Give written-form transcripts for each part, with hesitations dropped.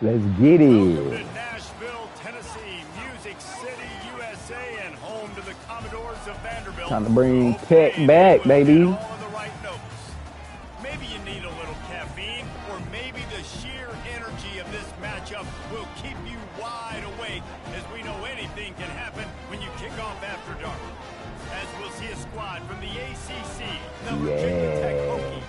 Let's get it. Welcome to Nashville, Tennessee, Music City, USA, and home to the Commodores of Vanderbilt. Time to bring Tech back, baby. All of the right notes. Maybe you need a little caffeine, or maybe the sheer energy of this matchup will keep you wide awake, as we know anything can happen when you kick off after dark. As we'll see a squad from the ACC, the Virginia Tech Hokies,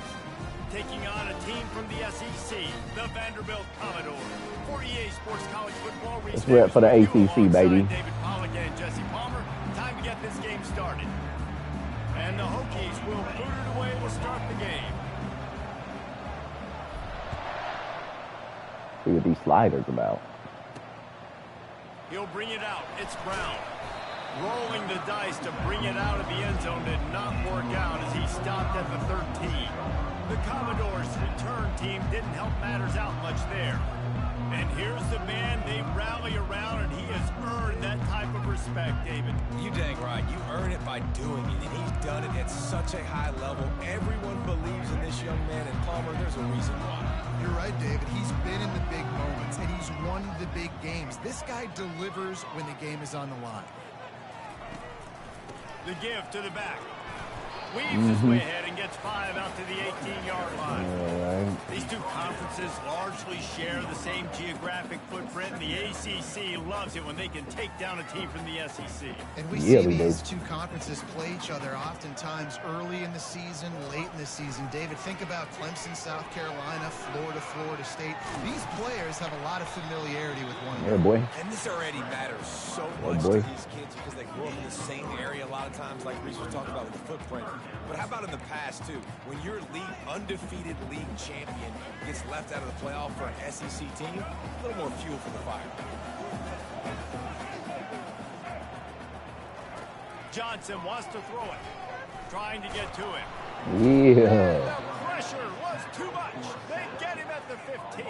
taking on a team from the SEC, the Vanderbilt Commodores. For EA Sports College Football, let's rep for the ACC, baby. David Pollack and Jesse Palmer. Time to get this game started. And the Hokies will boot it away to start the game. See what these sliders about. He'll bring it out. It's Brown. Rolling the dice to bring it out of the end zone did not work out as he stopped at the 13. The Commodores' return team didn't help matters out much there. And here's the man they rally around, and he has earned that type of respect, David. You dang right. You earn it by doing it, and he's done it at such a high level. Everyone believes in this young man, and Palmer, there's a reason why. You're right, David. He's been in the big moments, and he's won the big games. This guy delivers when the game is on the line. The give to the back. Weaves his way ahead and gets 5 out to the 18-yard line. These two conferences largely share the same geographic footprint, and the ACC loves it when they can take down a team from the SEC. And we see these two conferences play each other oftentimes early in the season, late in the season. David, think about Clemson, South Carolina, Florida, Florida State. These players have a lot of familiarity with one another. Yeah, boy. And this already matters so much to these kids because they grew up in the same area a lot of times, like Reese was talking about with the footprint. But how about in the past, too? When your undefeated league champion gets left out of the playoff for an SEC team, a little more fuel for the fire. Johnson wants to throw it, trying to get to it. Yeah. The pressure was too much. They get him at the 15.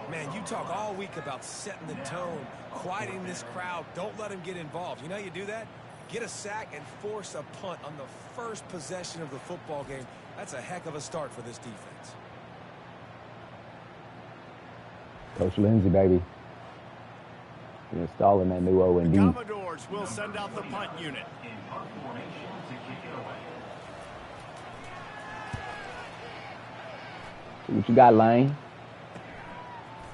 Man, you talk all week about setting the tone, quieting this crowd. Don't let him get involved. You know how you do that? Get a sack and force a punt on the first possession of the football game. That's a heck of a start for this defense. Coach Lindsey, baby. You're installing that new O&D. The Commodores will send out the punt unit. See what you got, Lane.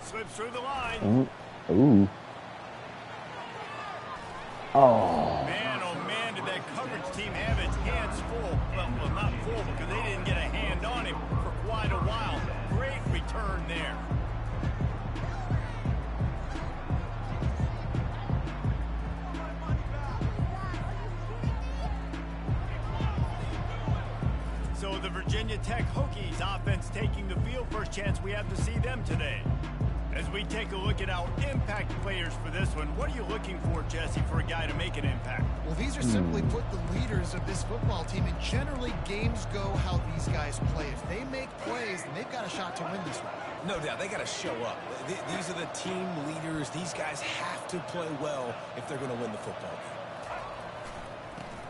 Slips through the line. Ooh. Oh. Man, oh man, did that coverage team have its hands full. Well, not full because they didn't get a hand on him for quite a while. Great return there. So the Virginia Tech Hokies offense taking the field. First chance we have to see them today. As we take a look at our impact players for this one, what are you looking for, Jesse, for a guy to make an impact? Well, these are simply put the leaders of this football team, and generally games go how these guys play. If they make plays, then they've got a shot to win this one. No doubt, they got to show up. These are the team leaders. These guys have to play well if they're going to win the football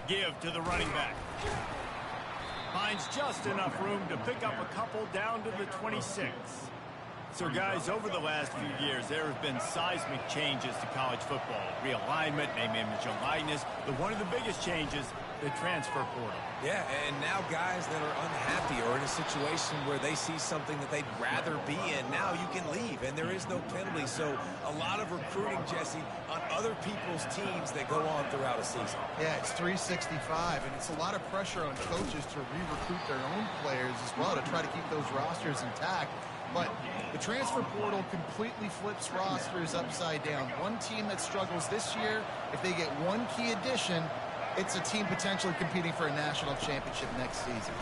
game. Give to the running back. Finds just enough room to pick up a couple down to the 26. So, guys, over the last few years, there have been seismic changes to college football. Realignment, name, image, and likeness. But one of the biggest changes, the transfer portal. Yeah, and now guys that are unhappy or in a situation where they see something that they'd rather be in, now you can leave, and there is no penalty. So a lot of recruiting, Jesse, on other people's teams that go on throughout a season. Yeah, it's 365, and it's a lot of pressure on coaches to re-recruit their own players as well to try to keep those rosters intact. But the transfer portal completely flips rosters upside down. One team that struggles this year, if they get one key addition, it's a team potentially competing for a national championship next season.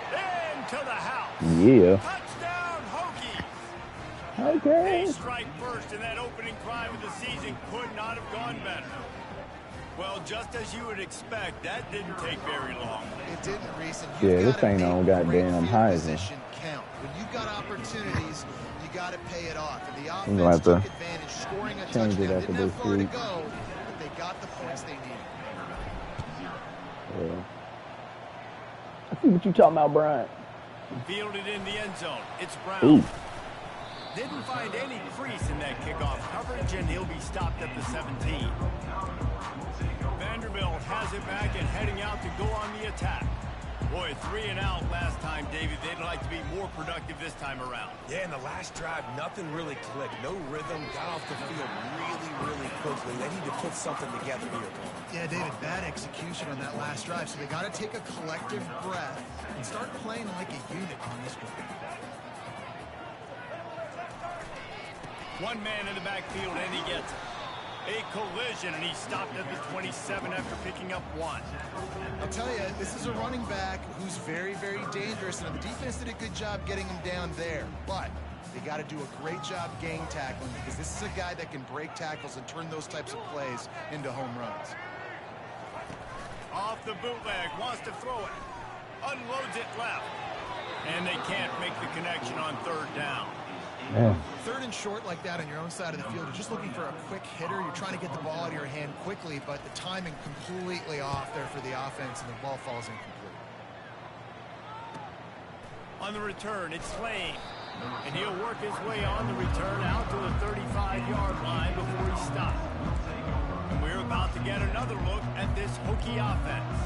Into the house. Yeah. Touchdown, Hokies. Okay. They strike first, and that opening drive of the season could not have gone better. Well, just as you would expect, that didn't take very long. It didn't, Reese. Yeah, this ain't on goddamn Heisman. Count. When you've got opportunities, you got to pay it off. And the I'm gonna offense have took advantage, scoring a change touchdown. it after Didn't have this far to week. go, but they got the points they needed. Yeah. I see what you talking about, Brian. Fielded in the end zone. It's Brown. Ooh. Didn't find any crease in that kickoff coverage, and he'll be stopped at the 17. Vanderbilt has it back and heading out to go on the attack. Boy, 3 and out last time, David. They'd like to be more productive this time around. Yeah, in the last drive, nothing really clicked. No rhythm. Got off the field really quickly. They need to put something together here. Yeah, David, bad execution on that last drive. So they got to take a collective breath and start playing like a unit on this one. One man in the backfield, and he gets it. A collision, and he stopped at the 27 after picking up 1. I'll tell you, this is a running back who's very dangerous, and the defense did a good job getting him down there. But they got to do a great job gang tackling, because this is a guy that can break tackles and turn those types of plays into home runs. Off the bootleg, wants to throw it. Unloads it left. And they can't make the connection on 3rd down. Man. 3rd and short like that on your own side of the field, you're just looking for a quick hitter. You're trying to get the ball out of your hand quickly, but the timing completely off there for the offense, and the ball falls incomplete. On the return, it's Lane. And he'll work his way on the return out to the 35-yard line before he stopped. And we're about to get another look at this Hokie offense.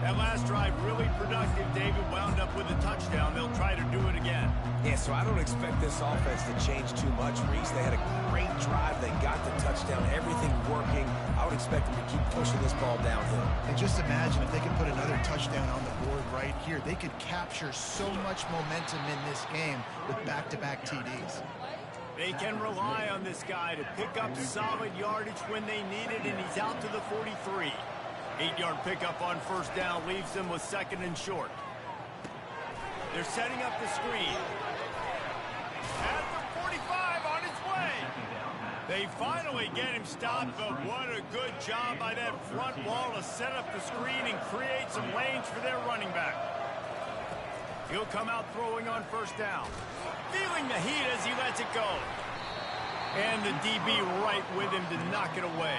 That last drive really productive. David wound up with a touchdown. They'll try to do it again. Yeah, so I don't expect this offense to change too much, Reese. They had a great drive. They got the touchdown. Everything working. I would expect them to keep pushing this ball downhill. And just imagine if they could put another touchdown on the board right here. They could capture so much momentum in this game with back-to-back TDs. They can rely on this guy to pick up solid yardage when they need it, and he's out to the 43. 8-yard pickup on 1st down leaves them with 2nd and short. They're setting up the screen. At the 45 on his way. They finally get him stopped, but what a good job by that front wall to set up the screen and create some lanes for their running back. He'll come out throwing on 1st down. Feeling the heat as he lets it go. And the DB right with him to knock it away.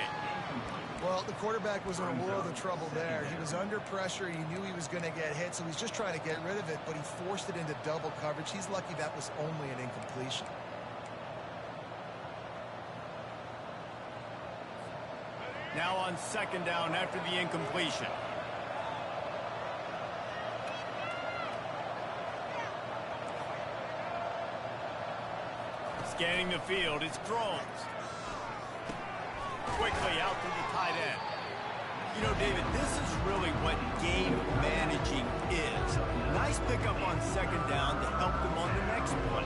Well, the quarterback was in a world of trouble there. He was under pressure. He knew he was going to get hit, so he's just trying to get rid of it, but he forced it into double coverage. He's lucky that was only an incompletion. Now on 2nd down after the incompletion. Scanning the field, it's Crones. Quickly out to the tight end. You know, David, this is really what game managing is. Nice pickup on 2nd down to help them on the next play.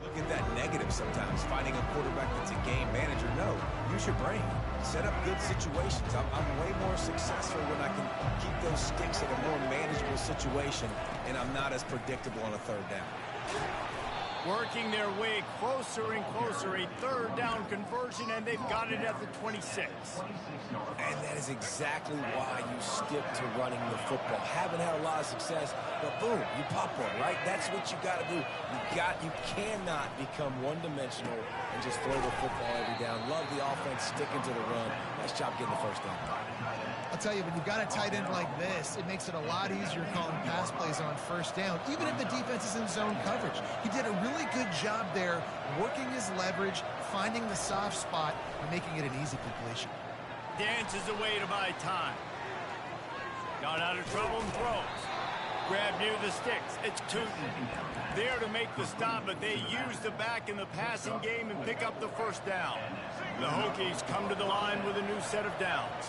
Look at that negative sometimes, finding a quarterback that's a game manager. No, use your brain. Set up good situations. I'm way more successful when I can keep those sticks in a more manageable situation, and I'm not as predictable on a 3rd down. Working their way closer and closer, a 3rd down conversion, and they've got it at the 26. And that is exactly why you stick to running the football. Haven't had a lot of success, but boom, you pop one, right? That's what you got to do. You cannot become one-dimensional and just throw the football every down. Love the offense, sticking to the run. Nice job getting the 1st down. I'll tell you, when you've got a tight end like this, it makes it a lot easier calling pass plays on 1st down, even if the defense is in zone coverage. He did a really good job there, working his leverage, finding the soft spot, and making it an easy completion. Dances away to buy time. Got out of trouble and throws. Grab near the sticks. It's Tootin. There to make the stop, but they use the back in the passing game and pick up the 1st down. The Hokies come to the line with a new set of downs.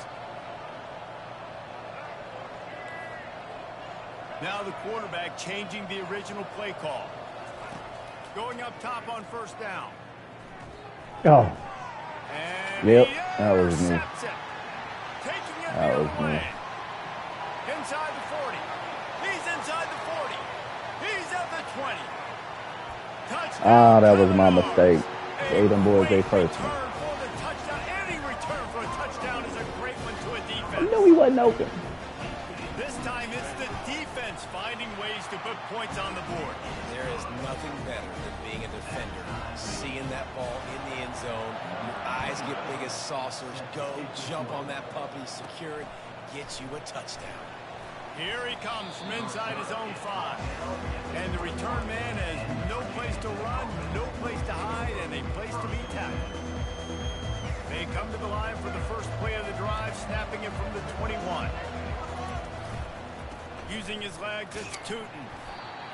Now the quarterback changing the original play call. Going up top on first down. Oh. And Yep, he that was me. intercepts it. Taking it That the was other me. way. Inside the 40. He's inside the 40. He's at the 20. Touchdown. Ah, that was my Commodores. mistake. Gave them boys Great their first return one. for the touchdown. Any return for a touchdown is a great one to a I defense. knew he wasn't open. This time it's the defense finding ways to put points on the board. There is nothing better than being a defender. Seeing that ball in the end zone, your eyes get big as saucers. Go jump on that puppy, secure it, get you a touchdown. Here he comes from inside his own 5. And the return man has no place to run, no place to hide, and a place to be tackled. They come to the line for the first play of the drive, snapping it from the 21. Using his legs, it's Tootin.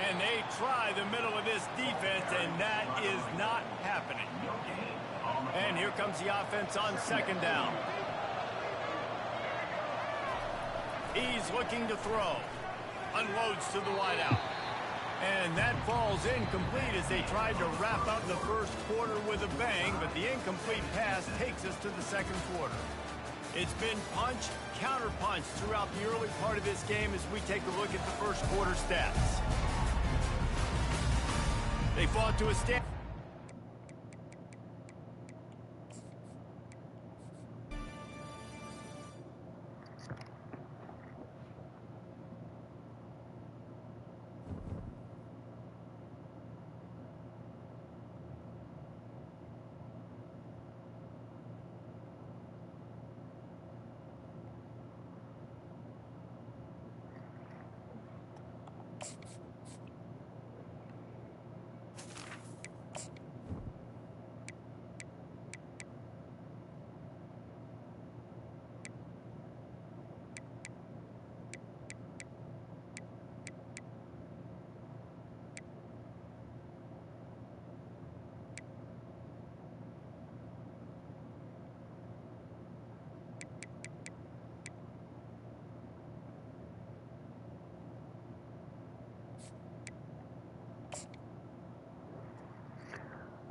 And they try the middle of this defense, and that is not happening. And here comes the offense on second down. He's looking to throw. Unloads to the wideout. And that falls incomplete as they tried to wrap up the first quarter with a bang, but the incomplete pass takes us to the second quarter. It's been punch, counter-punch throughout the early part of this game as we take a look at the first quarter stats. They fought to a stand.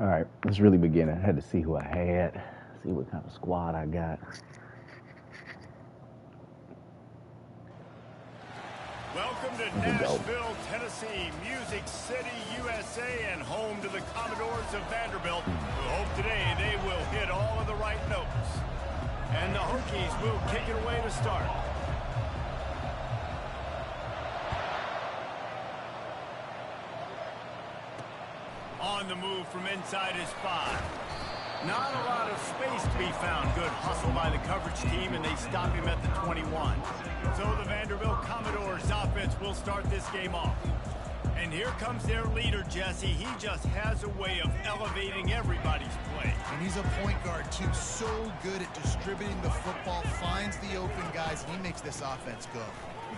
All right, let's really begin. I had to see who I had, see what kind of squad I got. Welcome to Here we go. Nashville, Tennessee, Music City, USA, and home to the Commodores of Vanderbilt, who hope today they will hit all of the right notes. And the Hokies will kick it away to start. On the move from inside his 5. Not a lot of space to be found. Good hustle by the coverage team, and they stop him at the 21. So the Vanderbilt Commodores offense will start this game off. And here comes their leader, Jesse. He just has a way of elevating everybody's play. And he's a point guard, too. So good at distributing the football, finds the open guys, and he makes this offense go.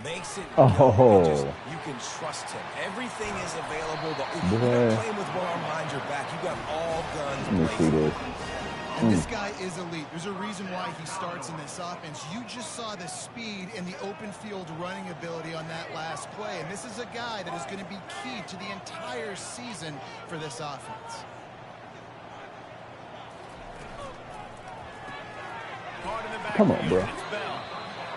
Makes it Oh. you can trust him. Everything is available. Boy. You're playing with one arm behind your back. You got all guns Let me see blazing. this. And this guy is elite. There's a reason why he starts in this offense. You just saw the speed and the open field running ability on that last play. And this is a guy that is going to be key to the entire season for this offense. Caught in the back. Come on, bro. It's Bell.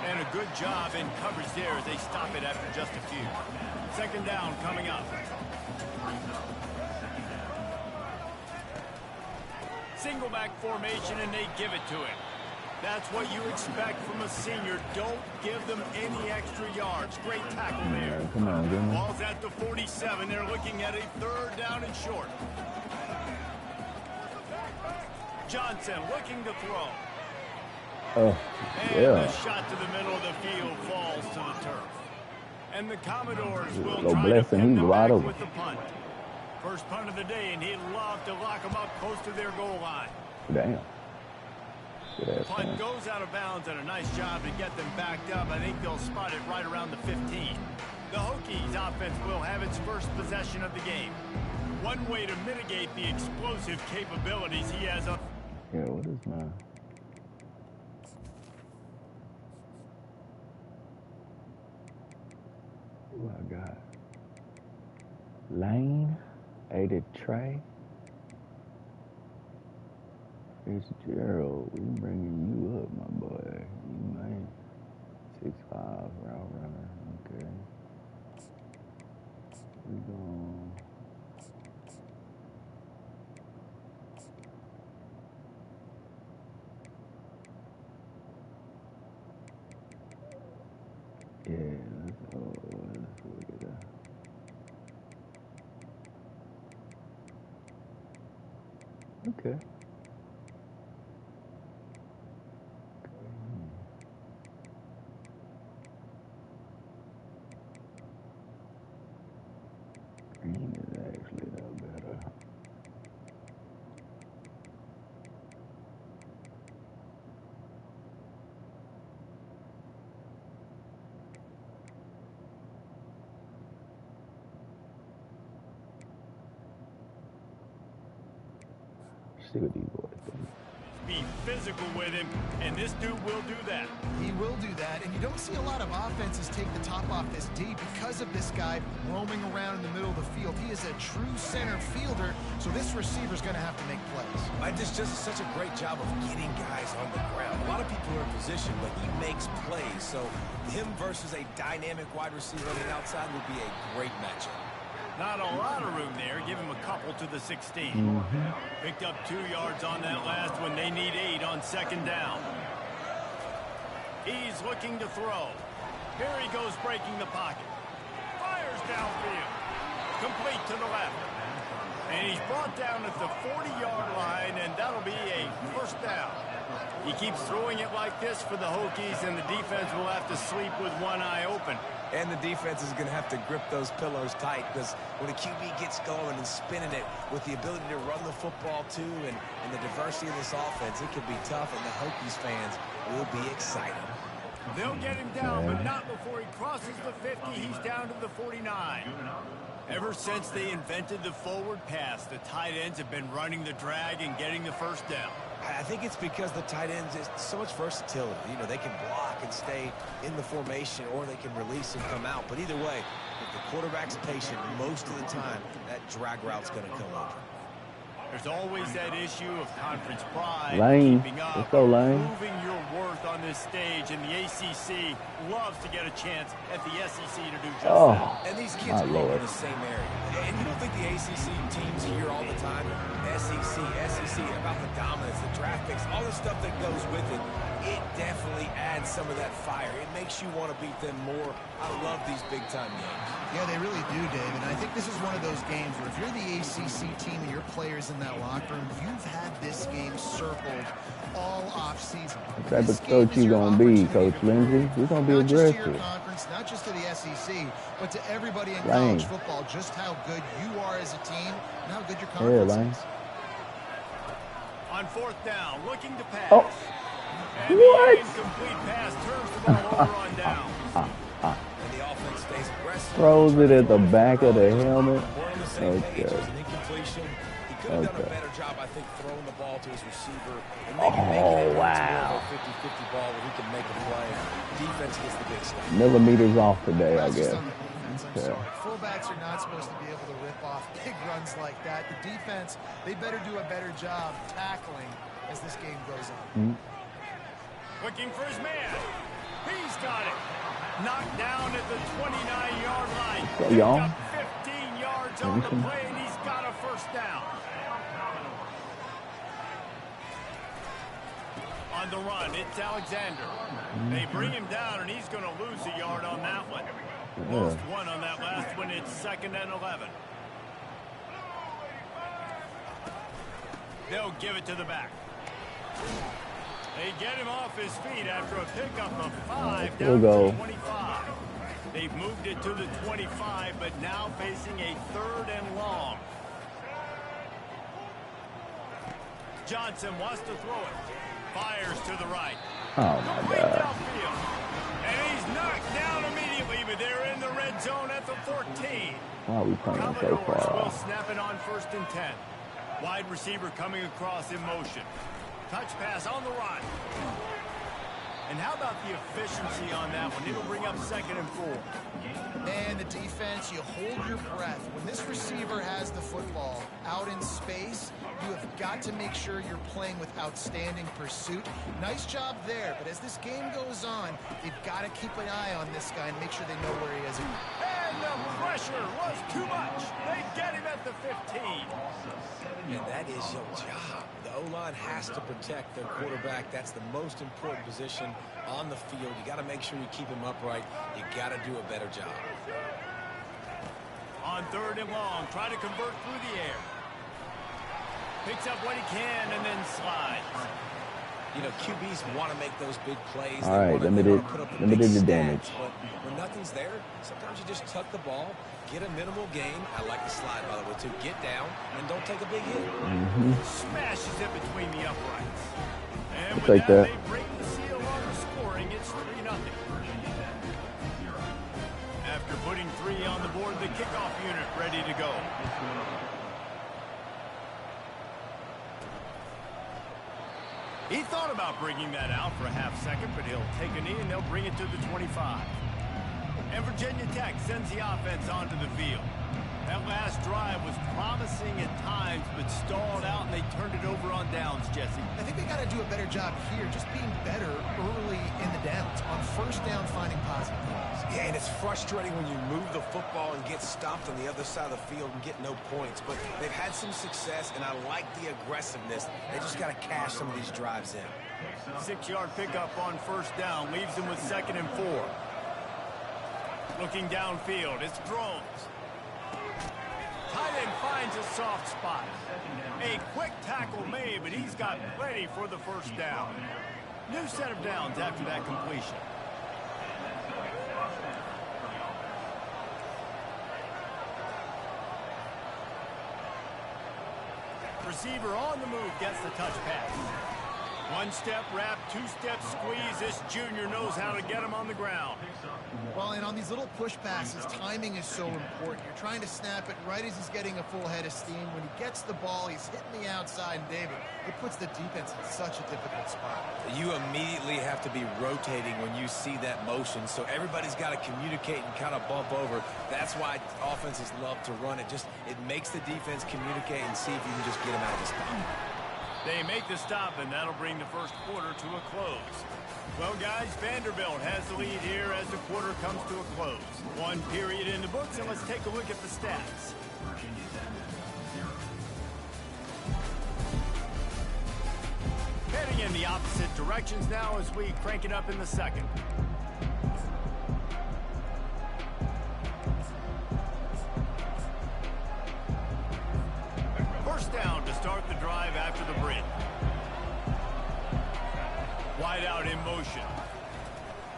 And a good job in coverage there as they stop it after just a few. Second down coming up. Single back formation, and they give it to him. That's what you expect from a senior. Don't give them any extra yards. Great tackle there. Come on, give me. Ball's at the 47. They're looking at a third down and short. Johnson looking to throw. Oh, And yeah. the shot to the middle of the field falls to the turf. And the Commodores will Low try to blessing, pin he's them wide back open. with the punt. First punt of the day, and he'd love to lock them up close to their goal line. Damn. Good ass Punt man. goes out of bounds, and a nice job to get them backed up. I think they'll spot it right around the 15. The Hokies offense will have its first possession of the game. One way to mitigate the explosive capabilities he has up. Yeah, what is my... Who I got? Lane? Aided Trey. Fitzgerald, we bringing you up, my boy. You man. 6'5", route runner. Okay. We going. Yeah, let's look at that. Okay. Green is actually no better. See what these boys think. Be physical with him, and this dude will do that. He will do that, and you don't see a lot of offenses take the top off this D because of this guy roaming around in the middle of the field. He is a true center fielder, so this receiver's going to have to make plays. I just does such a great job of getting guys on the ground. A lot of people are in position, but he makes plays. So him versus a dynamic wide receiver on the outside would be a great matchup. Not a lot of room there. Give him a couple to the 16. Picked up 2 yards on that last one. They need 8 on second down. He's looking to throw. Here he goes breaking the pocket. Fires downfield. Complete to the left. And he's brought down at the 40-yard line, and that'll be a first down. He keeps throwing it like this for the Hokies, and the defense will have to sleep with one eye open. And the defense is going to have to grip those pillows tight, because when a QB gets going and spinning it with the ability to run the football too and the diversity of this offense, it can be tough, and the Hokies fans will be excited. They'll get him down, but not before he crosses the 50. He's down to the 49. Ever since they invented the forward pass, the tight ends have been running the drag and getting the first down. I think it's because the tight ends is so much versatility. You know, they can block and stay in the formation, or they can release and come out. But either way, if the quarterback's patient, most of the time, that drag route's going to come open. There's always that issue of conference pride, Lane. keeping up, Let's go, Lane. proving your worth on this stage, and the ACC loves to get a chance at the SEC to do just that. And these kids are all in the same area. And you don't think the ACC teams hear all the time, SEC, about the dominance, the draft picks, all the stuff that goes with it. It definitely adds some of that fire. It makes you want to beat them more. I love these big-time games. Yeah, they really do, Dave. And I think this is one of those games where if you're the ACC team and your players in that locker room, you've had this game circled all offseason. What type of coach you going to be, Coach Lindsey? You're going to be aggressive. Not just to your conference, not just to the SEC, but to everybody in college football, just how good you are as a team and how good your conference is. On fourth down, looking to pass. Oh. And What? the incomplete pass turns the ball over on down. And the offense stays aggressive. Throws it at the back of the helmet. Okay. He could have done a better job, I think, throwing the ball to his receiver and making it wow. a 50-50 ball where he can make a play. Defense gets the big stuff. Millimeters off today, I guess. Fullbacks are not supposed to be able to rip off big runs like that. The defense, they better do a better job tackling as this game goes on. Looking for his man. He's got it. Knocked down at the 29-yard line. Go, y'all. 15 yards on the play, and he's got a first down. On the run, it's Alexander. They bring him down, and he's going to lose a yard on that one. Lost one on that last one. It's 2nd and 11. They'll give it to the back. They get him off his feet after a pickup of 5 down to the 25. They've moved it to the 25, but now facing a 3rd and long. Johnson wants to throw it. Fires to the right. Oh, my God. And he's knocked down immediately, but they're in the red zone at the 14. Why are we playing so Commodores far? will snap it on 1st and 10. Wide receiver coming across in motion. Touch pass on the run. And how about the efficiency on that one? It'll bring up 2nd and 4. And the defense, you hold your breath. When this receiver has the football out in space, you have got to make sure you're playing with outstanding pursuit. Nice job there, but as this game goes on, they've got to keep an eye on this guy and make sure they know where he is. And the pressure was too much. They get him at the 15. And that is your job. The O-line has to protect their quarterback. That's the most important position on the field. You got to make sure you keep him upright. You got to do a better job. On 3rd and long, try to convert through the air. Picks up what he can and then slides. You know, QBs want to make those big plays. All right, limited the damage. But when nothing's there, sometimes you just tuck the ball, get a minimal gain. I like the slide, by the way, too. Get down and don't take a big hit. Smashes it between the uprights. And I'll with take that. They break the seal on the scoring. It's 3-0. After putting 3 on the board, the kickoff unit ready to go. He thought about bringing that out for a half-second, but he'll take a knee and they'll bring it to the 25. And Virginia Tech sends the offense onto the field. That last drive was promising at times, but stalled out, and they turned it over on downs, Jesse. I think they got to do a better job here, just being better early in the downs. On 1st down, finding positive points. Yeah, and it's frustrating when you move the football and get stopped on the other side of the field and get no points. But they've had some success, and I like the aggressiveness. They just got to cash some of these drives in. 6-yard pickup on 1st down, leaves them with 2nd and 4. Looking downfield, it's throws. Tight end finds a soft spot. A quick tackle made, but he's got plenty for the 1st down. New set of downs after that completion. Receiver on the move gets the touch pass. 1-step wrap, 2-step squeeze. This junior knows how to get him on the ground. Well, and on these little push passes, timing is so important. You're trying to snap it right as he's getting a full head of steam. When he gets the ball, he's hitting the outside, and David, it puts the defense in such a difficult spot. You immediately have to be rotating when you see that motion, so everybody's got to communicate and kind of bump over. That's why offenses love to run it. It makes the defense communicate and see if you can just get them out of the spot. They make the stop, and that'll bring the 1st quarter to a close. Well, guys, Vanderbilt has the lead here as the quarter comes to a close. 1 period in the books, and let's take a look at the stats. Heading in the opposite directions now as we crank it up in the 2nd. Down to start the drive after the bridge. Wide out in motion.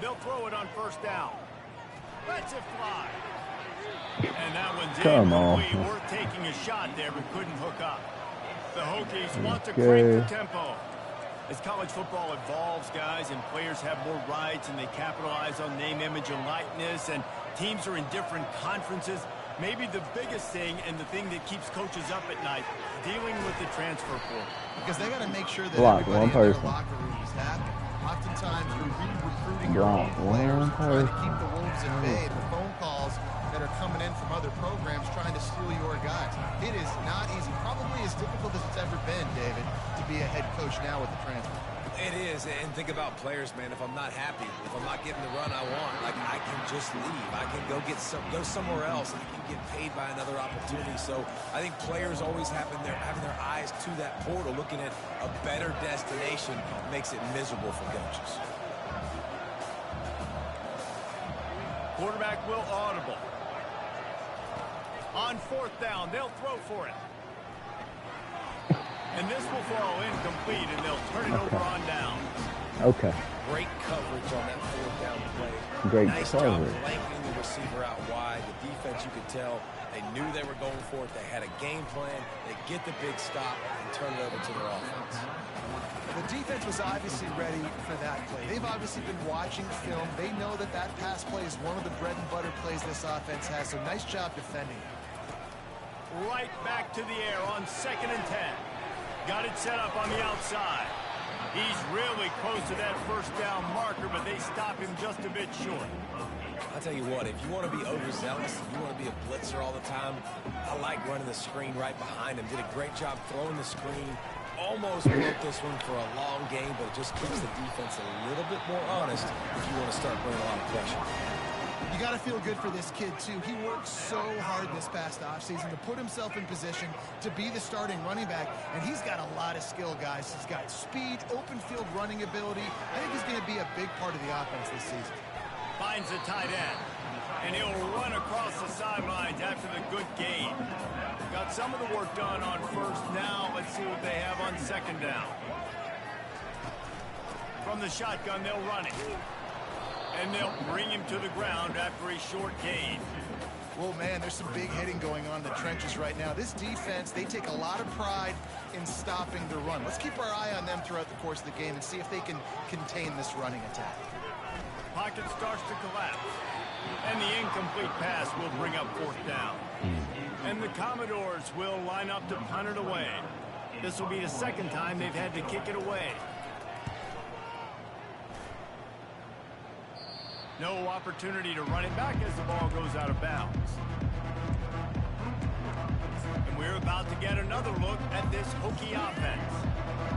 They'll throw it on 1st down. Lets it fly. And that one's incomplete. Worth taking a shot there, but couldn't hook up. The Hokies want to crank the tempo. As college football evolves, guys, and players have more rights and they capitalize on name, image, and likeness, and teams are in different conferences, maybe the biggest thing and the thing that keeps coaches up at night, dealing with the transfer portal. Because they got to make sure that everybody in their locker room is happy. Oftentimes, you're re-recruiting your own players, trying to keep the Wolves at bay. The phone calls that are coming in from other programs trying to steal your guys. It is not easy. Probably as difficult as it's ever been, David, to be a head coach now with the transfer. It is, and think about players, man. If I'm not happy, if I'm not getting the run I want, like I can just leave. I can go somewhere else. I can get paid by another opportunity. So I think players always having their eyes to that portal, looking at a better destination, makes it miserable for coaches. Quarterback will audible. On 4th down, they'll throw for it. And this will fall incomplete, and they'll turn it over on down. Okay. Great coverage on that 4th down play. Great nice coverage. job blanking the receiver out wide. The defense, you could tell, they knew they were going for it. They had a game plan. They get the big stop and turn it over to their offense. The defense was obviously ready for that play. They've obviously been watching film. They know that that pass play is one of the bread and butter plays this offense has, so nice job defending. Right back to the air on 2nd and 10. Got it set up on the outside. He's really close to that first down marker, but they stop him just a bit short. I'll tell you what, if you want to be overzealous, if you want to be a blitzer all the time, I like running the screen right behind him. Did a great job throwing the screen. Almost broke this one for a long game, but it just keeps the defense a little bit more honest if you want to start bringing a lot of pressure. You got to feel good for this kid, too. He worked so hard this past offseason to put himself in position to be the starting running back, and he's got a lot of skill, guys. He's got speed, open field running ability. I think he's going to be a big part of the offense this season. Finds a tight end, and he'll run across the sidelines after the good gain. Got some of the work done on first. Now let's see what they have on second down. From the shotgun, they'll run it. And they'll bring him to the ground after a short gain. Well, man, there's some big hitting going on in the trenches right now. This defense, they take a lot of pride in stopping the run. Let's keep our eye on them throughout the course of the game and see if they can contain this running attack. Pocket starts to collapse. And the incomplete pass will bring up fourth down. And the Commodores will line up to punt it away. This will be the second time they've had to kick it away. No opportunity to run it back as the ball goes out of bounds. And we're about to get another look at this Hokie offense.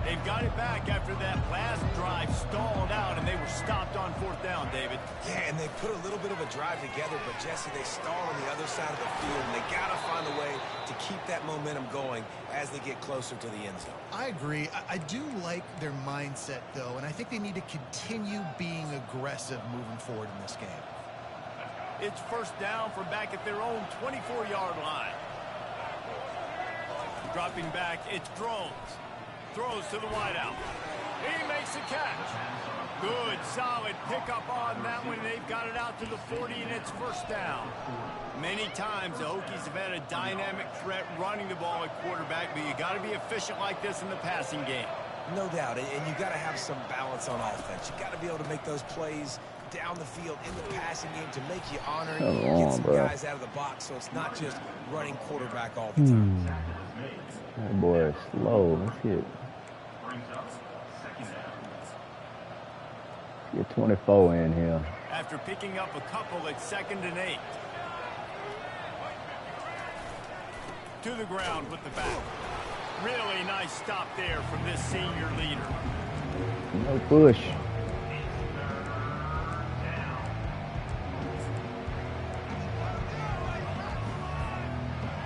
They've got it back after that last drive stalled out, and they were stopped on fourth down, David. Yeah, and they put a little bit of a drive together, but, Jesse, they stall on the other side of the field, and they got to find a way to keep that momentum going as they get closer to the end zone. I agree. I do like their mindset, though, and I think they need to continue being aggressive moving forward in this game. It's first down from back at their own 24-yard line. Dropping back, it's Drones. Throws to the wideout. He makes the catch. Good, solid pickup on that one. They've got it out to the 40, and it's first down. Many times the Hokies have had a dynamic threat running the ball at quarterback, but you got to be efficient like this in the passing game. No doubt, and you got to have some balance on offense. You got to be able to make those plays down the field in the passing game to make you honor and get some guys out of the box, so it's not just running quarterback all the time. That boy is slow. Let's hit. Get 24 in here. After picking up a couple at 2nd and 8. To the ground with the back. Really nice stop there from this senior leader. No push.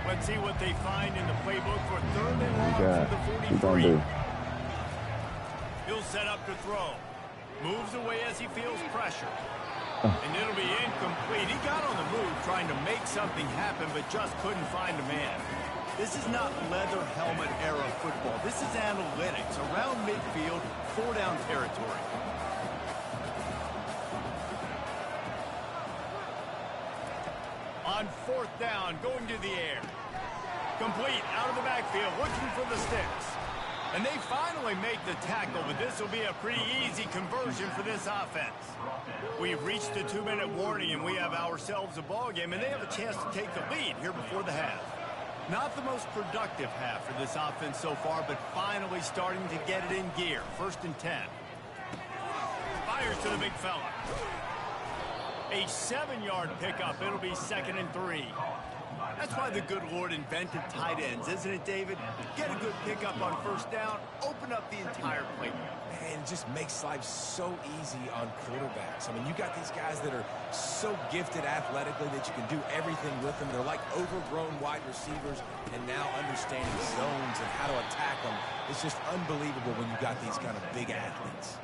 Let's see what they find in the playbook for 3rd and long from the 43. He'll set up to throw. Moves away as he feels pressure. And it'll be incomplete. He got on the move trying to make something happen, but just couldn't find a man. This is not leather helmet era football. This is analytics. Around midfield, 4-down territory. On 4th down, going to the air. Complete, out of the backfield, looking for the sticks. And they finally make the tackle, but this will be a pretty easy conversion for this offense. We've reached the 2-minute warning, and we have ourselves a ball game, and they have a chance to take the lead here before the half. Not the most productive half for this offense so far, but finally starting to get it in gear. 1st and 10. Fires to the big fella. A 7-yard pickup. It'll be 2nd and 3. That's why the good Lord invented tight ends, isn't it, David? Get a good pickup on 1st down, open up the entire plate. Man, it just makes life so easy on quarterbacks. I mean, you got these guys that are so gifted athletically that you can do everything with them. They're like overgrown wide receivers, and now understanding zones and how to attack them. It's just unbelievable when you got these kind of big athletes.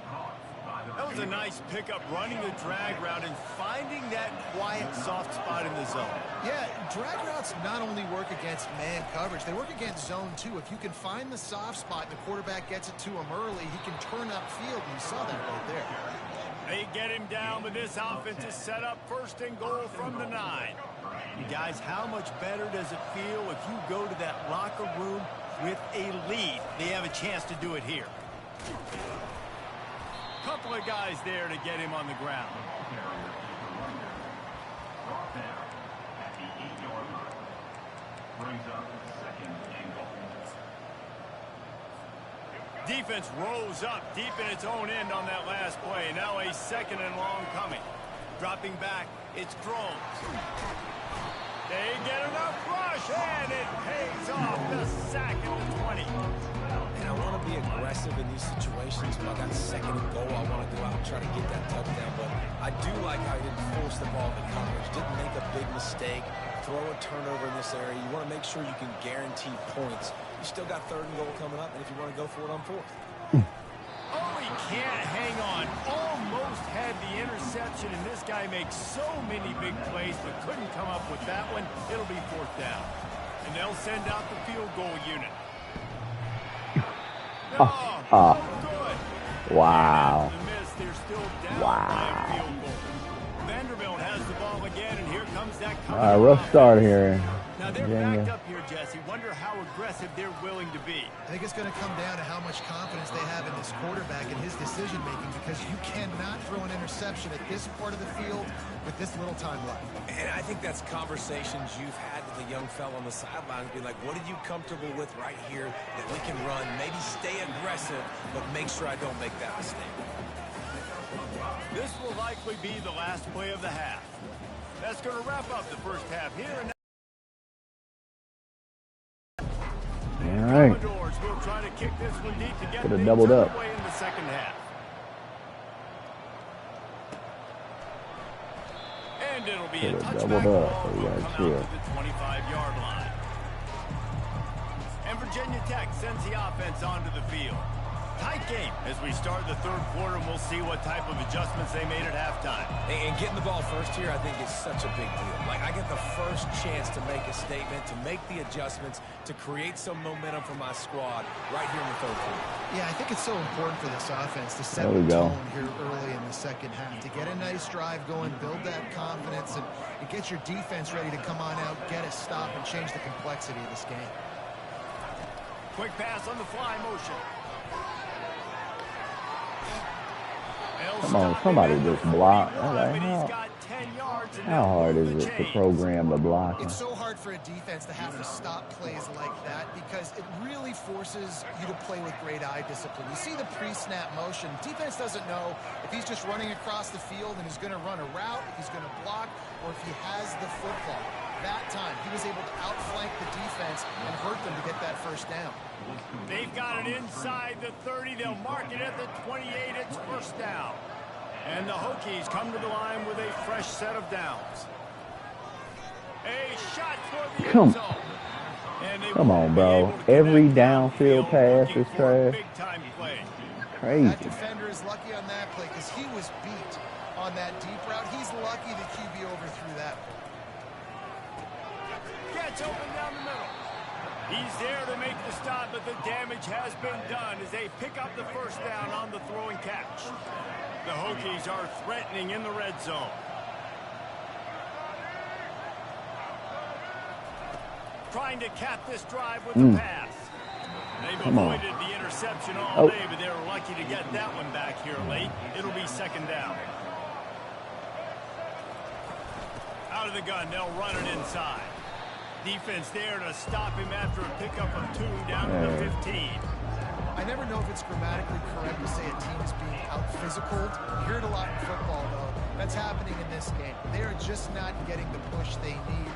That was a nice pickup, running the drag route and finding that quiet, soft spot in the zone. Yeah, drag routes not only work against man coverage, they work against zone too. If you can find the soft spot and the quarterback gets it to him early, he can turn upfield, and you saw that right there. They get him down, but this offense is set up 1st and goal from the 9. And guys, how much better does it feel if you go to that locker room with a lead? They have a chance to do it here. Couple of guys there to get him on the ground. defense rose up deep in its own end on that last play. Now a 2nd and long coming. Dropping back, it's thrown. They get enough rush, and it pays off. The sack at the 20. And I want to be aggressive in these situations. When I got 2nd and goal, I want to go out and try to get that touchdown. But I do like how he didn't force the ball to coverage, didn't make a big mistake, throw a turnover in this area. You want to make sure you can guarantee points. You still got 3rd and goal coming up, and if you want to go for it on 4th. Oh, he can't hang on. Almost had the interception, and this guy makes so many big plays, but couldn't come up with that one. It'll be 4th down. And they'll send out the field goal unit. Oh, good. Wow. They're still down Wow. by a field goal. Vanderbilt has the ball again, and here comes that. All right, rough start here. Now they're backed up here, Jesse. Wonder how aggressive they're willing to be. I think it's going to come down to how much confidence they have in this quarterback and his decision-making, because you cannot throw an interception at this part of the field with this little time left. And I think that's conversations you've had with a young fella on the sidelines. Be like, what are you comfortable with right here that we can run? Maybe stay aggressive, but make sure I don't make that mistake. This will likely be the last play of the half. That's going to wrap up the first half here. All right. Will try to kick this one deep to get Could have doubled up. in the 2nd half. And it'll be a touchback ball We got out to the 25-yard line. And Virginia Tech sends the offense onto the field. Tight game as we start the 3rd quarter, and we'll see what type of adjustments they made at halftime. And getting the ball first here, I think, is such a big deal. Like, I get the first chance to make a statement, to make the adjustments, to create some momentum for my squad right here in the 3rd quarter. Yeah, I think it's so important for this offense to set the tone here early in the 2nd half, to get a nice drive going, build that confidence, and get your defense ready to come on out, get a stop, and change the complexity of this game. Quick pass on the fly motion. Come on, somebody just block. How hard is it to program the blocking? It's so hard for a defense to have to stop plays like that, because it really forces you to play with great eye discipline. You see the pre-snap motion. Defense doesn't know if he's just running across the field and he's going to run a route, if he's going to block, or if he has the football. That time, he was able to outflank the defense and hurt them to get that 1st down. They've got it inside the 30. They'll mark it at the 28. It's 1st down. And the Hokies come to the line with a fresh set of downs. A shot for the end zone. Come on, bro. Every downfield pass is trash. Big-time play. Crazy. That defender is lucky on that play because he was beat on that deep route. He's lucky the QB overthrew that. Gets open down the middle. He's there to make the stop, but the damage has been done as they pick up the 1st down on the throw and catch. The Hokies are threatening in the red zone. Trying to cap this drive with the pass. They've avoided the interception all day, but they were lucky to get that one back here late. It'll be 2nd down. Out of the gun, they'll run it inside. Defense there to stop him after a pickup of 2 down to the 15. I never know if it's grammatically correct to say a team is being out-physicaled. You hear it a lot in football, though. That's happening in this game. They are just not getting the push they need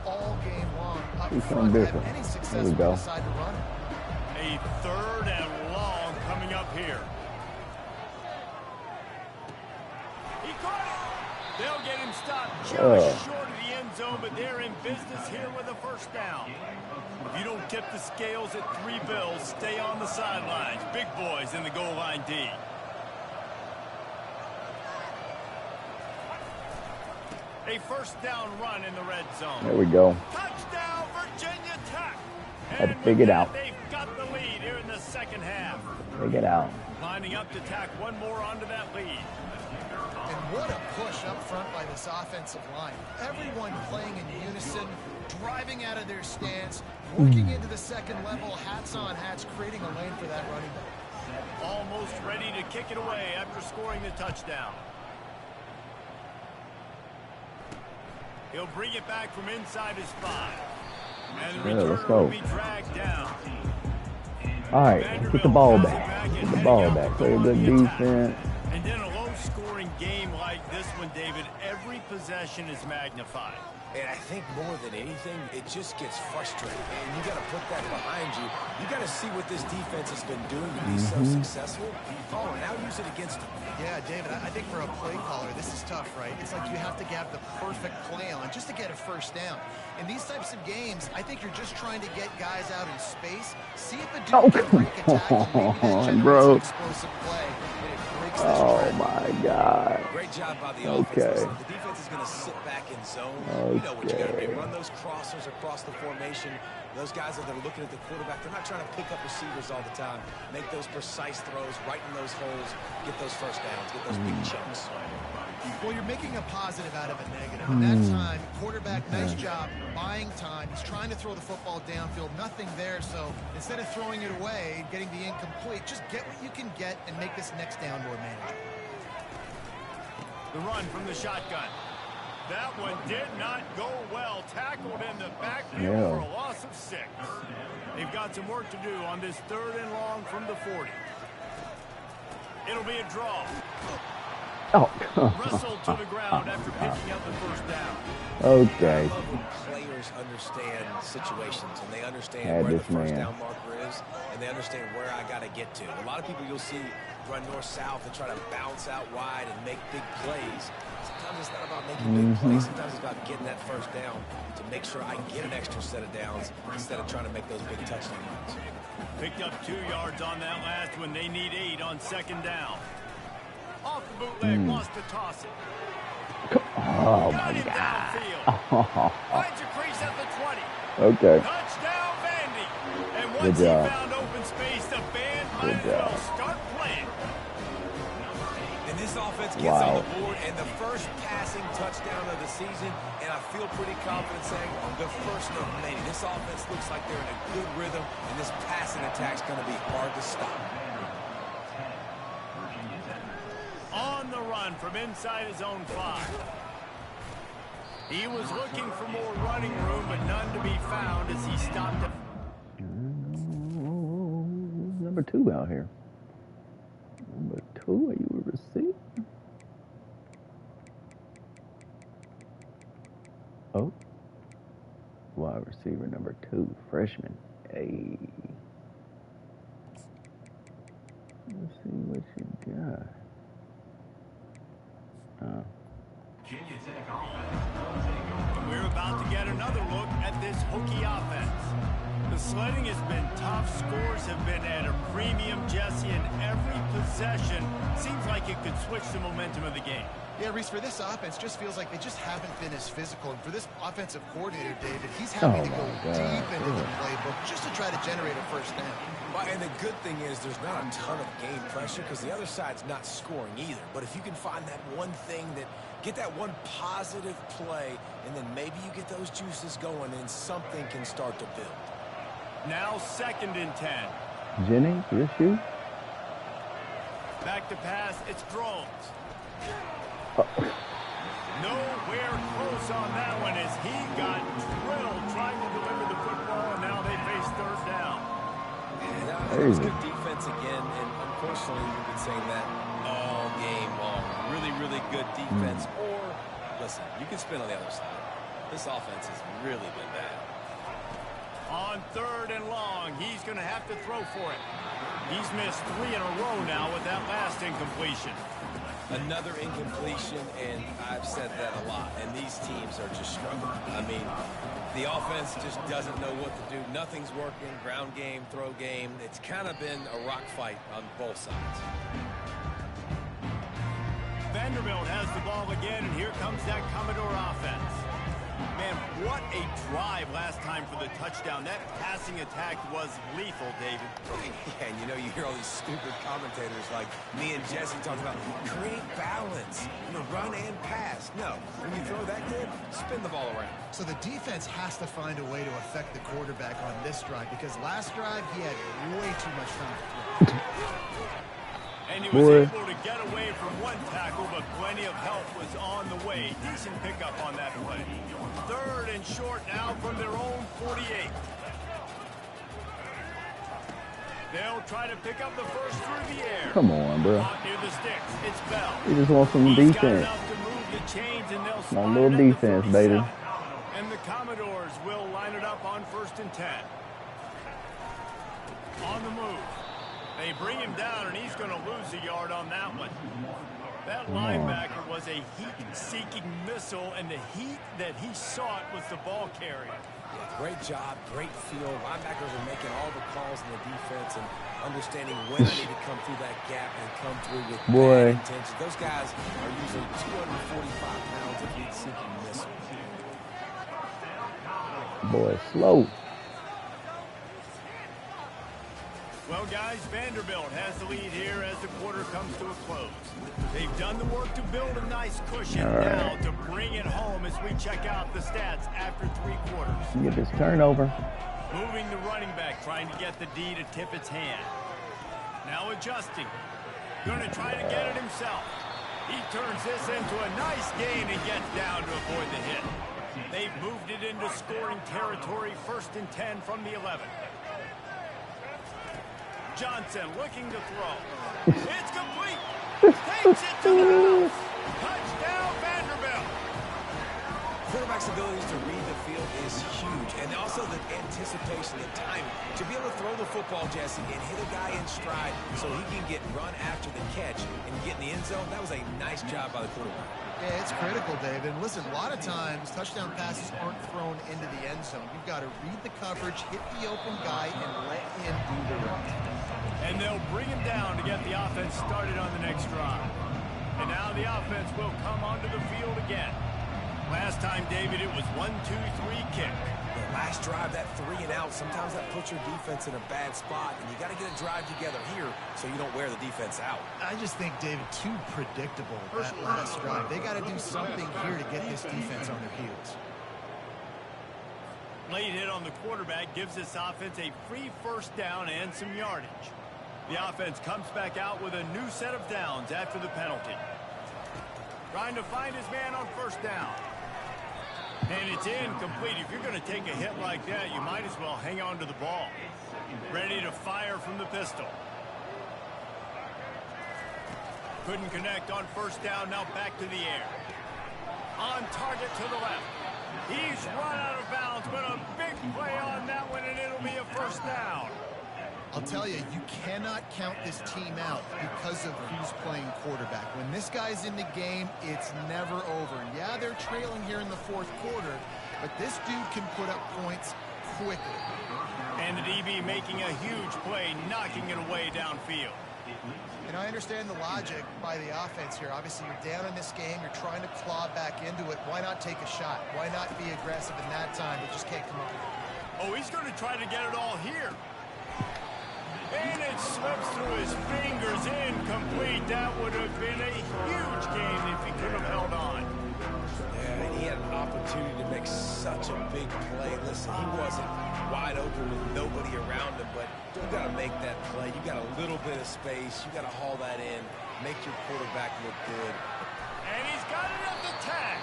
all game long. Up front, have any success when they decide to run it. A 3rd and long coming up here. He caught it. They'll get him stopped just short of the end zone, but they're in business here with a 1st down. If you don't tip the scales at 3 bills, stay on the sidelines. Big boys in the goal line D. A 1st down run in the red zone. There we go. Touchdown, Virginia Tech. Had to figure it out. They've got the lead here in the 2nd half. Figure it out. Lining up to tack one more onto that lead. And what a push up front by this offensive line. Everyone playing in unison, driving out of their stance, working into the 2nd level, hats on hats, creating a lane for that running back. Almost ready to kick it away after scoring the touchdown. He'll bring it back from inside his 5. And the returner will be dragged down. All right, let's get the ball back. Get the ball back. Play a good defense. And then a low-scoring game like this one, David, every possession is magnified. And I think more than anything, it just gets frustrating. And you got to put that behind you. You got to see what this defense has been doing to be so successful. Oh, now use it against them. Yeah, David, I think for a play caller, this is tough, right? It's like you have to have the perfect play on just to get a first down. In these types of games, I think you're just trying to get guys out in space, see if a dude can break a tackle, maybe that generates an explosive play, and it breaks this trend. My God. Great job by the offense. Listen, the defense is going to sit back in zone. You know what you got to do. Run those crossers across the formation. Those guys that are looking at the quarterback, they're not trying to pick up receivers all the time. Make those precise throws, right in those holes, get those first downs, get those big chunks. Well, you're making a positive out of a negative. And that time, quarterback, nice job, buying time. He's trying to throw the football downfield, nothing there. So instead of throwing it away, getting the incomplete, just get what you can get and make this next down more manageable. The run from the shotgun. That one did not go well. Tackled in the backfield for a loss of 6. They've got some work to do on this 3rd and long from the 40. It'll be a draw. Wrestled to the ground after picking up the first down. Okay. I love when players understand situations and they understand where the first down marker is and they understand where I got to get to. A lot of people you'll see run north-south and try to bounce out wide and make big plays. Sometimes it's not about making big plays. Sometimes it's about getting that first down to make sure I get an extra set of downs instead of trying to make those big touchdown runs. Picked up 2 yards on that last one. They need 8 on 2nd down. Off the bootleg, wants to toss it. Oh, my God. Finds a crease at the 20. Okay. Touchdown, Vandy. And once he found open space, the band might as well start playing. And this offense gets on the board, and the first passing touchdown of the season, and I feel pretty confident saying the first of many. This offense looks like they're in a good rhythm, and this passing attack's going to be hard to stop. On the run from inside his own 5. He was looking for more running room, but none to be found as he stopped it. Number 2 out here. Number 2, are you a receiver? Oh. Wide receiver number 2, freshman. Hey. Let's see what you got. We're about to get another look at this Hokie offense. The sledding has been tough. Scores have been at a premium, Jesse, and every possession seems like it could switch the momentum of the game. Yeah, Reese, for this offense, just feels like they just haven't been as physical. And for this offensive coordinator, David, he's having to go deep into the playbook just to try to generate a first down. Well, and the good thing is there's not a ton of game pressure because the other side's not scoring either. But if you can find that one thing that get that one positive play, and then maybe you get those juices going and something can start to build. Now 2nd and 10. Jennings, your shoe? Back to pass, it's Drones. Nowhere close on that one as he got drilled trying to deliver the football, and now they face 3rd down. That was good defense again, and unfortunately we've been saying that all game long. Really, really good defense. Or, listen, you can spin on the other side. This offense has really been bad. On 3rd and long, he's going to have to throw for it. He's missed 3 in a row now with that last incompletion. Another incompletion, and I've said that a lot, and these teams are just struggling. I mean, the offense just doesn't know what to do. Nothing's working, ground game, throw game. It's kind of been a rock fight on both sides. Vanderbilt has the ball again, and here comes that Commodore offense. Man, what a drive last time for the touchdown. That passing attack was lethal, David. Yeah, and you know, you hear all these stupid commentators like me and Jesse talking about create balance, run and pass. No, when you throw that good, spin the ball around. So the defense has to find a way to affect the quarterback on this drive because last drive he had way too much time to throw. And he was able to get away from one tackle, but plenty of help was on the way. Decent pickup on that play. 3rd and short now from their own 48. They'll try to pick up the first through the air. Come on, bro. Caught near the sticks. It's Bell. You just want some He's got defense. enough to move the chains, and they'll My slide little it at the defense, baby. 37. And the Commodores will line it up on 1st and 10. On the move. They bring him down, and he's going to lose a yard on that one. That linebacker was a heat-seeking missile, and the heat that he sought was the ball carrier. Yeah, great job, great feel. Linebackers are making all the calls in the defense and understanding when they need to come through that gap and come through with bad intentions. Those guys are usually 245 pounds of heat-seeking missiles. Boy, slow. Well, guys, Vanderbilt has the lead here as the quarter comes to a close. They've done the work to build a nice cushion now to bring it home as we check out the stats after 3 quarters. Get this turnover. Moving the running back, trying to get the D to tip its hand. Now adjusting. Going to try to get it himself. He turns this into a nice gain and gets down to avoid the hit. They've moved it into scoring territory, 1st and 10 from the 11. Johnson looking to throw. It's complete. Takes it to the house. Touchdown, Vanderbilt. Quarterback's abilities to read the field is huge, and also the anticipation, the timing. To be able to throw the football, Jesse, and hit a guy in stride so he can get run after the catch and get in the end zone, that was a nice job by the quarterback. Yeah, it's critical, David. And listen, a lot of times touchdown passes aren't thrown into the end zone. You've got to read the coverage, hit the open guy, and let him do the rest. And they'll bring him down to get the offense started on the next drive. And now the offense will come onto the field again. Last time, David, it was 1-2-3 kick. The last drive, that 3 and out, sometimes that puts your defense in a bad spot, and you got to get a drive together here so you don't wear the defense out. I just think, David, too predictable that last drive. They got to do something here to get this defense on their heels. Late hit on the quarterback gives this offense a free 1st down and some yardage. The offense comes back out with a new set of downs after the penalty. Trying to find his man on 1st down. And it's incomplete. If you're going to take a hit like that, you might as well hang on to the ball. Ready to fire from the pistol. Couldn't connect on 1st down. Now back to the air. On target to the left. He's run out of bounds, but a big play on that one, and it'll be a 1st down. I'll tell you, you cannot count this team out because of who's playing quarterback. When this guy's in the game, it's never over. And yeah, they're trailing here in the 4th quarter, but this dude can put up points quickly. And the DB making a huge play, knocking it away downfield. And I understand the logic by the offense here. Obviously, you're down in this game. You're trying to claw back into it. Why not take a shot? Why not be aggressive in that time? They just can't come up with it. Oh, he's going to try to get it all here. And it slips through his fingers, incomplete. That would have been a huge gain if he could have held on. Yeah, and he had an opportunity to make such a big play. Listen, he wasn't wide open with nobody around him, but you got to make that play. You got a little bit of space. You got to haul that in, make your quarterback look good. And he's got it at the tag.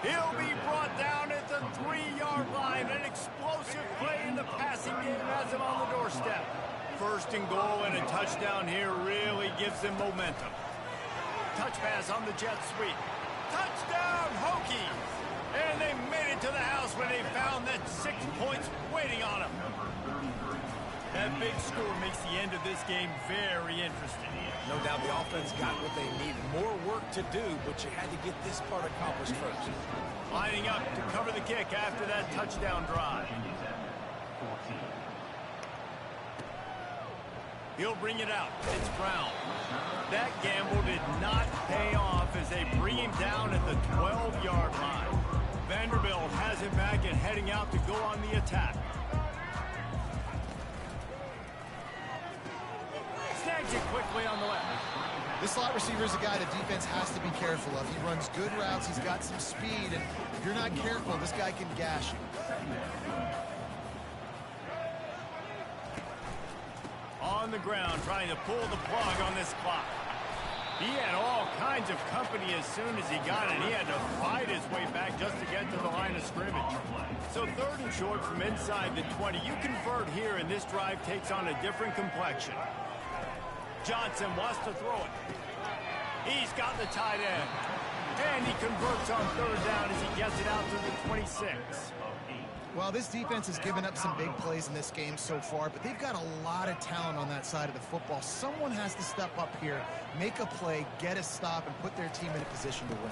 He'll be brought down at the 3-yard line. An explosive play in the passing game has him on the doorstep. 1st and goal, and a touchdown here really gives them momentum. Touch pass on the jet sweep. Touchdown, Hokies! And they made it to the house when they found that 6 points waiting on them. That big score makes the end of this game very interesting. No doubt the offense got what they need. More work to do, but you had to get this part accomplished first. Lining up to cover the kick after that touchdown drive. He'll bring it out. It's Brown. That gamble did not pay off as they bring him down at the 12-yard line. Vanderbilt has him back and heading out to go on the attack. Snags it quickly on the left. This slot receiver is a guy the defense has to be careful of. He runs good routes. He's got some speed, and if you're not careful, this guy can gash you. On the ground, trying to pull the plug on this clock. He had all kinds of company as soon as he got it. He had to fight his way back just to get to the line of scrimmage. So So 3rd and short from inside the 20. You convert here, and this drive takes on a different complexion. Johnson wants to throw it. He's got the tight end. And he converts on 3rd down as he gets it out to the 26. Well, this defense has given up some big plays in this game so far, but they've got a lot of talent on that side of the football. Someone has to step up here, make a play, get a stop, and put their team in a position to win.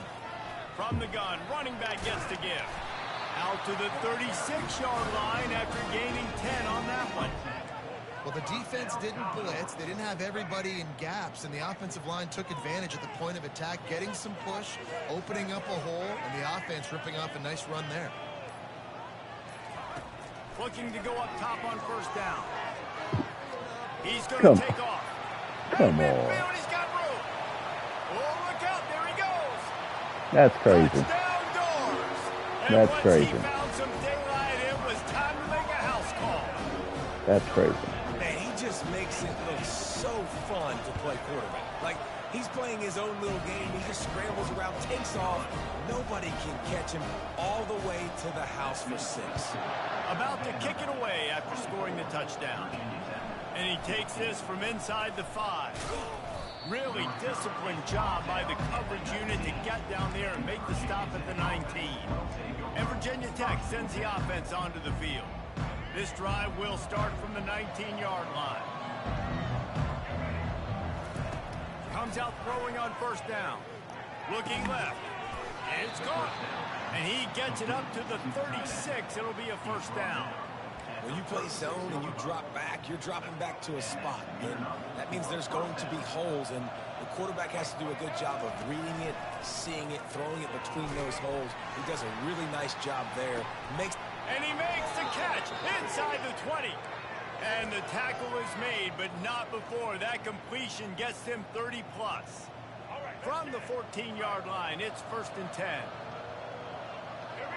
From the gun, running back gets the give. Out to the 36-yard line after gaining 10 on that one. Well, the defense didn't blitz. They didn't have everybody in gaps, and the offensive line took advantage at the point of attack, getting some push, opening up a hole, and the offense ripping off a nice run there. Looking to go up top on 1st down. He's going to take off. Come on. He's got room. Oh, look out. There he goes. That's crazy. Touchdown Doors. And That's once crazy. he found some daylight, it was time to make a house call. That's crazy. Man, he just makes it look so fun to play quarterback. Like, he's playing his own little game. He just scrambles around, takes off. Nobody can catch him all the way to the house for 6. About to kick it away after scoring the touchdown. And he takes this from inside the 5. Really disciplined job by the coverage unit to get down there and make the stop at the 19. And Virginia Tech sends the offense onto the field. This drive will start from the 19-yard line. Comes out throwing on 1st down. Looking left. It's gone. And he gets it up to the 36. It'll be a 1st down. When you play zone and you drop back, you're dropping back to a spot. And that means there's going to be holes. And the quarterback has to do a good job of reading it, seeing it, throwing it between those holes. He does a really nice job there. And he makes the catch inside the 20. And the tackle is made, but not before that completion gets him 30+. From the 14-yard line, it's 1st and 10.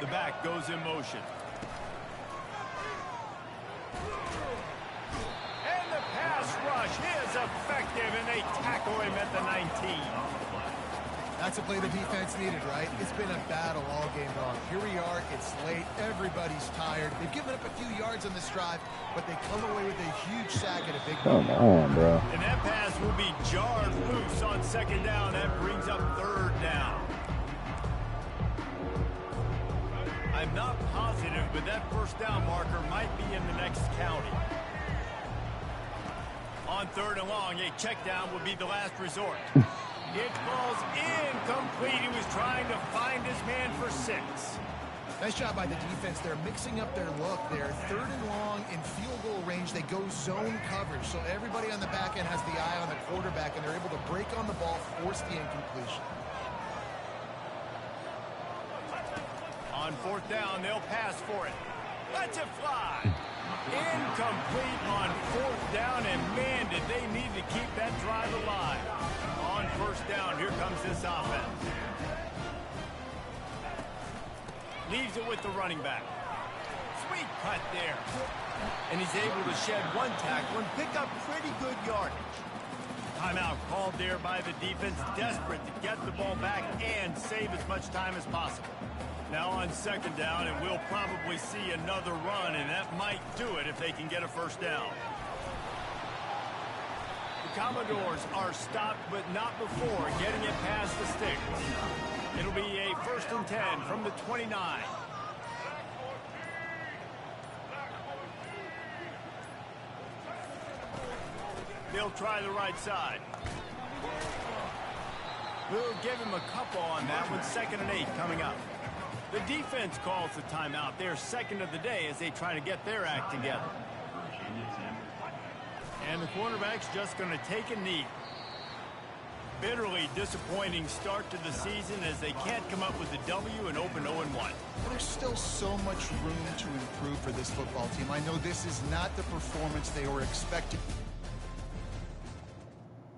The back goes in motion. And the pass rush is effective, and they tackle him at the 19. That's a play the defense needed, right? It's been a battle all game long. Here we are. It's late. Everybody's tired. They've given up a few yards on this drive, but they come away with a huge sack and a big Come on, bro. And that pass will be jarred loose on 2nd down. That brings up 3rd down. I'm not positive, but that 1st down marker might be in the next county. On 3rd and long, a check down will be the last resort. It falls incomplete. He was trying to find his man for 6. Nice job by the defense. They're mixing up their look there. 3rd and long in field goal range. They go zone coverage. So everybody on the back end has the eye on the quarterback, and they're able to break on the ball, force the incompletion. On 4th down, they'll pass for it. Let's it fly. Incomplete on 4th down, and man, did they need to keep that drive alive. On 1st down, here comes this offense. Leaves it with the running back. Sweet cut there. And he's able to shed 1 tackle and pick up pretty good yardage. Timeout called there by the defense, desperate to get the ball back and save as much time as possible. Now on 2nd down, and we'll probably see another run, and that might do it if they can get a 1st down. The Commodores are stopped, but not before getting it past the sticks. It'll be a 1st and 10 from the 29. They'll try the right side. We'll give him a couple on that one. 2nd and 8 coming up. The defense calls the timeout. They're 2nd of the day as they try to get their act together. And the quarterback's just going to take a knee. Bitterly disappointing start to the season as they can't come up with a W and open 0-1. There's still so much room to improve for this football team. I know this is not the performance they were expecting.